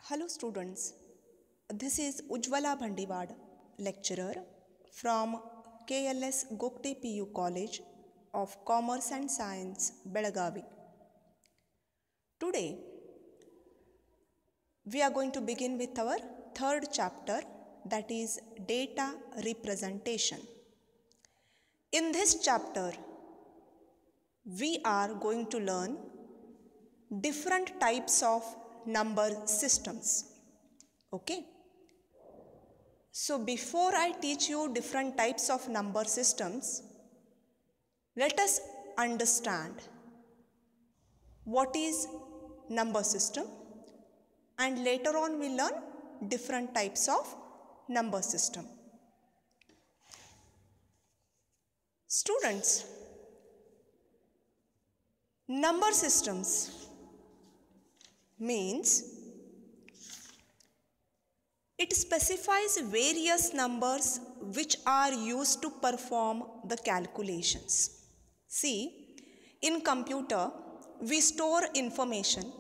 Hello students, this is Ujjwala Bhandiwad, lecturer from KLS Gokte PU College of Commerce and Science, Belagavi. Today, we are going to begin with our third chapter, that is data representation. In this chapter, we are going to learn different types of number systems. Okay. So before I teach you different types of number systems, let us understand what is number system, and later on we learn different types of number system. Students, number systems means it specifies various numbers which are used to perform the calculations. See, in computer, we store information.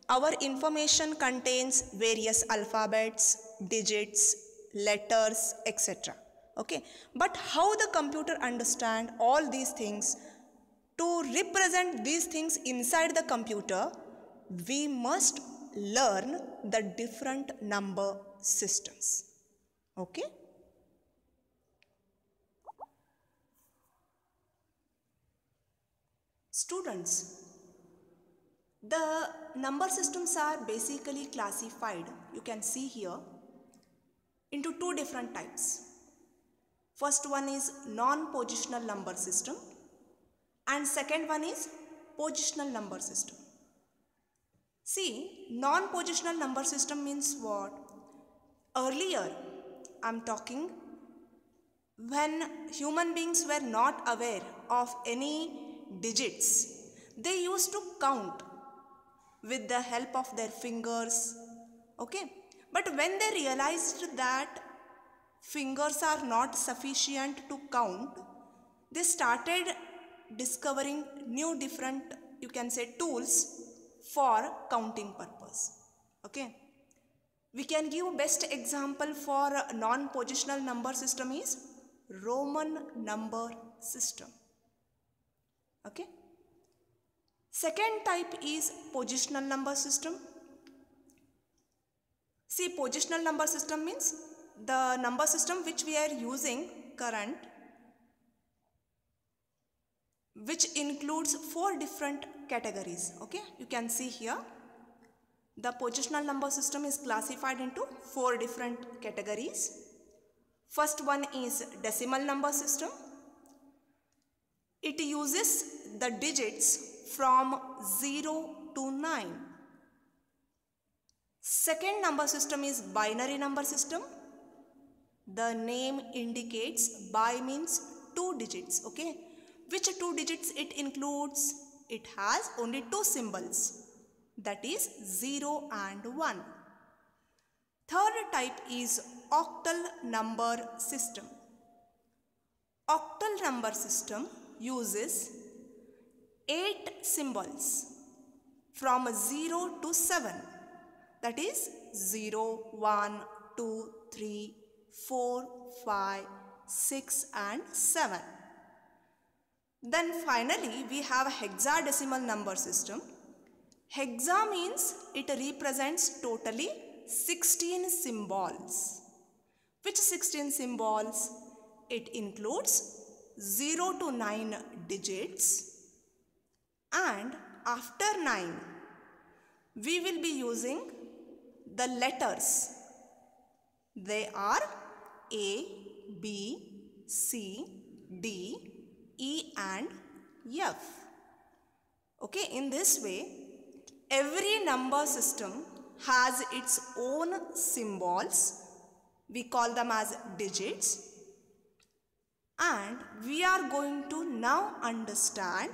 Our information contains various alphabets, digits, letters, etc. Okay, but how the computer understand all these things? To represent these things inside the computer, we must learn the different number systems. Okay? Students, the number systems are basically classified, you can see here, into two different types. First one is non-positional number system and second one is positional number system. See, non-positional number system means what? Earlier, I am talking when human beings were not aware of any digits, they used to count with the help of their fingers. Okay, but when they realized that fingers are not sufficient to count, they started discovering new different, you can say, tools for counting purpose. Okay, we can give best example for non-positional number system is Roman number system. Okay, second type is positional number system. See, positional number system means the number system which we are using current, which includes 4 different categories. Okay, you can see here the positional number system is classified into 4 different categories. First one is decimal number system. It uses the digits from 0 to 9. Second number system is binary number system. The name indicates bi means 2 digits. Okay, which 2 digits it includes? It has only 2 symbols, that is 0 and 1. Third type is octal number system. Octal number system uses 8 symbols from 0 to 7, that is 0, 1, 2, 3, 4, 5, 6 and 7. Then finally we have hexadecimal number system. Hexa means it represents totally 16 symbols. Which 16 symbols? It includes 0 to 9 digits, and after 9 we will be using the letters. They are A, B, C, D, E and F. Okay, in this way, every number system has its own symbols. We call them as digits. And we are going to now understand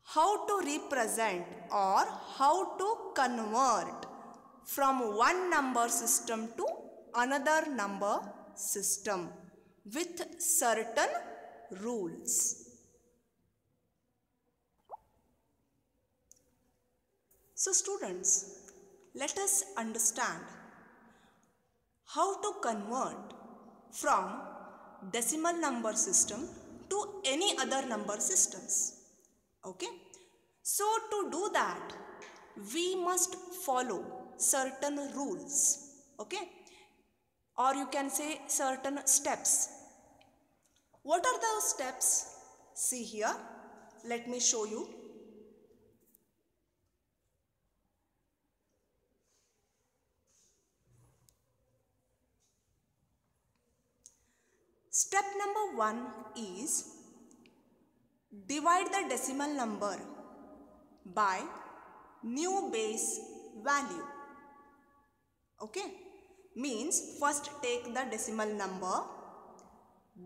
how to represent or how to convert from one number system to another number system with certain rules. So students, let us understand how to convert from decimal number system to any other number systems. Okay? So to do that, we must follow certain rules. Okay? Or you can say certain steps. What are those steps? See here. Let me show you. Step number 1 is divide the decimal number by new base value. Okay? Means first take the decimal number,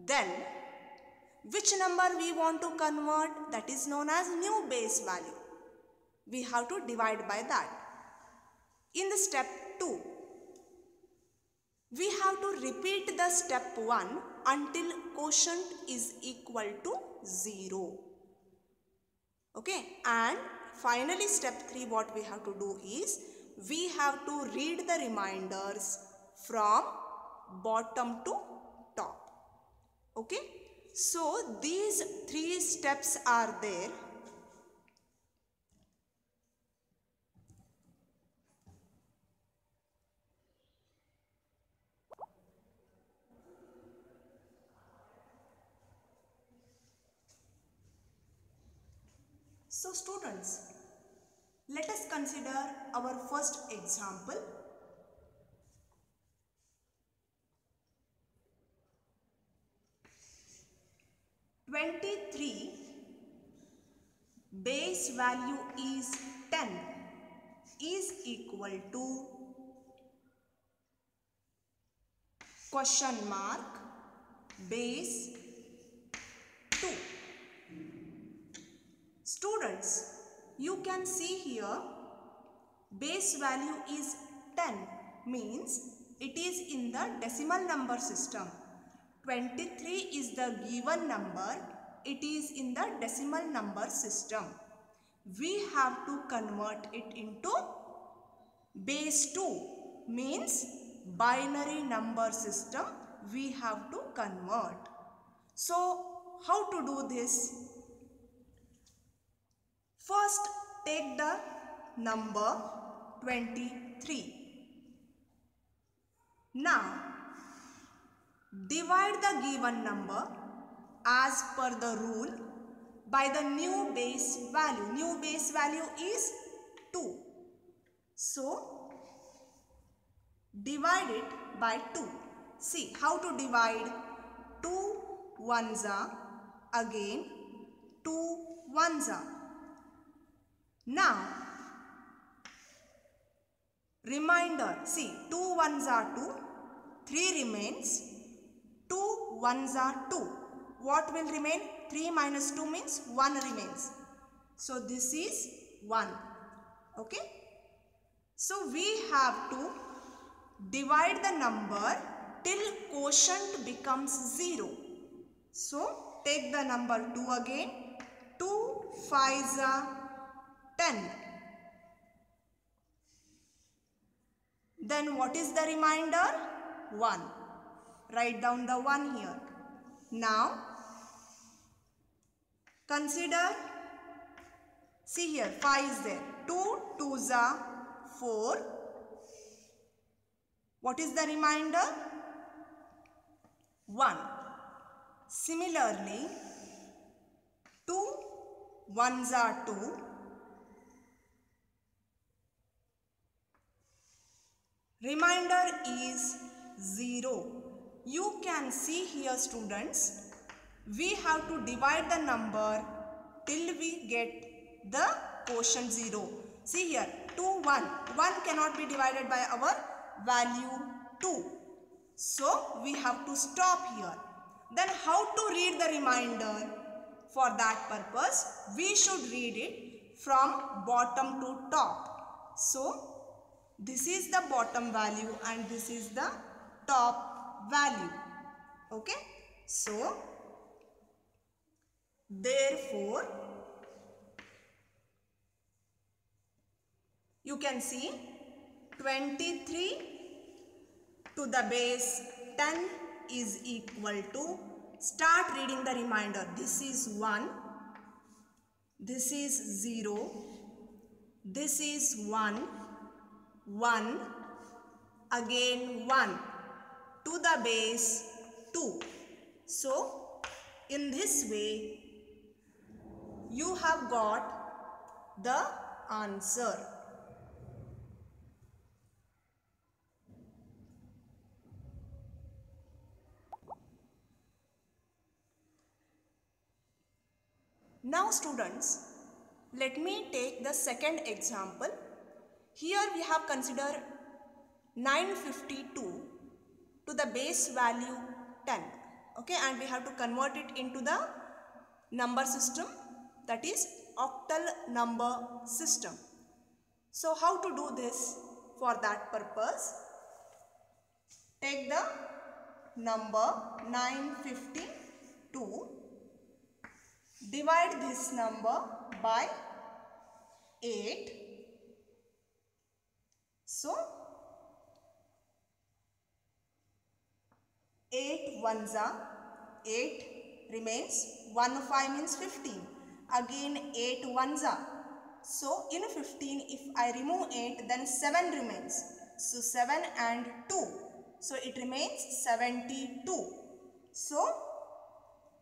then which number we want to convert, that is known as new base value. We have to divide by that. In the step 2, we have to repeat the step 1 until quotient is equal to 0. Okay, and finally step 3, what we have to do is we have to read the reminders from bottom to top. Okay, so these 3 steps are there. So students, let us consider our first example. "23 base value is 10 is equal to question mark base 2. Students, you can see here base value is 10 means it is in the decimal number system. 23 is the given number, it is in the decimal number system. We have to convert it into base 2 means binary number system we have to convert. So how to do this? First take the number 23. Now divide the given number as per the rule by the new base value. New base value is 2. So divide it by 2. See how to divide. 2 ones are, again 2 ones are. Now reminder, see 2 ones are 2, 3 remains, 2 ones are 2. What will remain? 3 minus 2 means 1 remains. So this is 1. Okay. So we have to divide the number till quotient becomes 0. So take the number 2 again. 2 5s are 10. Then what is the remainder? 1. Write down the 1 here. Now consider, see here 5 is there. 2 2s are 4. What is the remainder? 1. Similarly 2 1s are 2. Remainder is 0. You can see here students, we have to divide the number till we get the quotient 0. See here 2 1. 1 cannot be divided by our value 2. So we have to stop here. Then how to read the remainder? For that purpose we should read it from bottom to top. So this is the bottom value and this is the top value. Okay. So therefore you can see 23 to the base 10 is equal to, start reading the remainder. This is 1, this is 0, this is 1, 1, again 1 to the base 2. So in this way you have got the answer. Now students, let me take the second example. Here we have considered 952 to the base value 10. Okay, and we have to convert it into the number system, that is octal number system. So how to do this? For that purpose, take the number 952, divide this number by 8. So 8 ones are 8 remains, 1 5 means 15. Again 8 ones are. So in 15 if I remove 8 then 7 remains. So 7 and 2. So it remains 72. So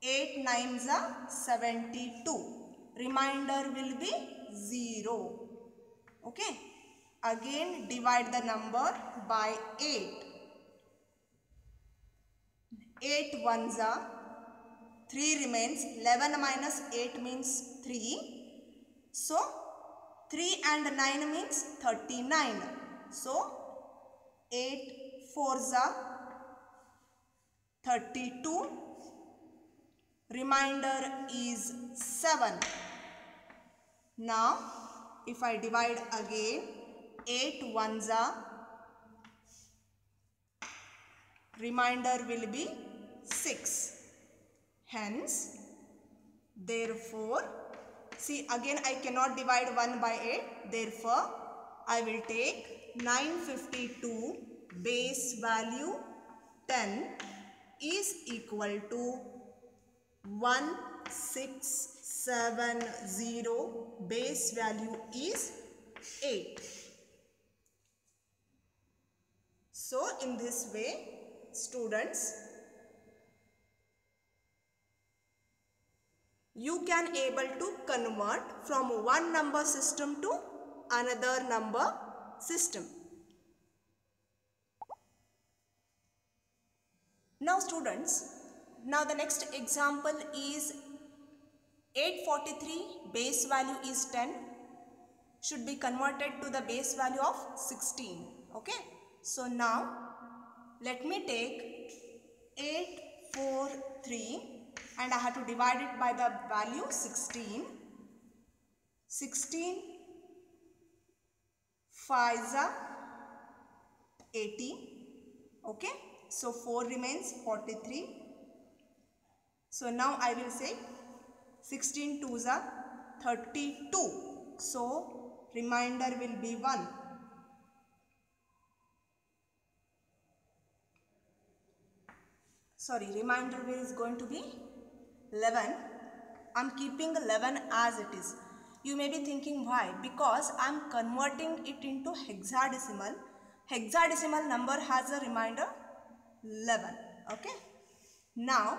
8 nines are 72. Remainder will be 0. Okay. Again divide the number by 8. 8 ones are 3 remains. 11 minus 8 means 3. So 3 and 9 means 39. So 8 fours are 32. Remainder is 7. Now if I divide again, 8 ones are, remainder will be 6. Hence, therefore, see again I cannot divide 1 by 8. Therefore, I will take 952 base value 10 is equal to 1670, base value is 8. So in this way, students, you can able to convert from one number system to another number system. Now students, now the next example is 843 base value is 10 should be converted to the base value of 16. Okay. So now let me take 843 and I have to divide it by the value 16. 16 5s are 80. Okay. So 4 remains 43. So now I will say 16 2s are 32. So remainder will be 1. Sorry, remainder is going to be 11. I am keeping 11 as it is. You may be thinking why? Because I am converting it into hexadecimal. Hexadecimal number has a remainder 11. Okay. Now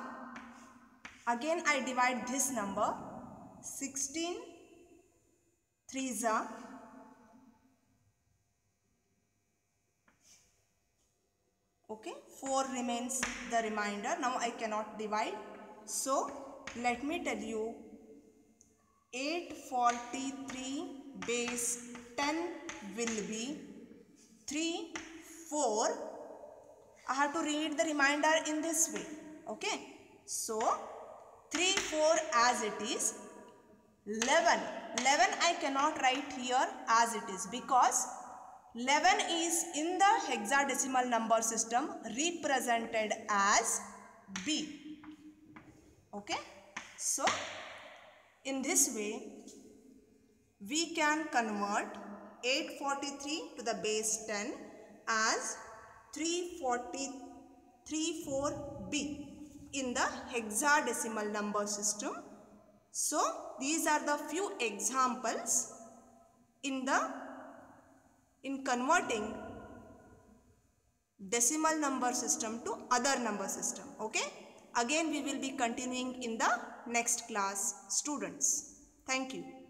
again I divide this number. 16 3s are 4 remains the remainder. Now I cannot divide. So let me tell you, 843 base 10 will be 3 4. I have to read the remainder in this way. Okay. So 3 4 as it is. 11 I cannot write here as it is because 11 is in the hexadecimal number system represented as B. Okay. So in this way we can convert 843 to the base 10 as 334b in the hexadecimal number system. So these are the few examples in converting decimal number system to other number system. Okay, again we will be continuing in the next class, students. Thank you.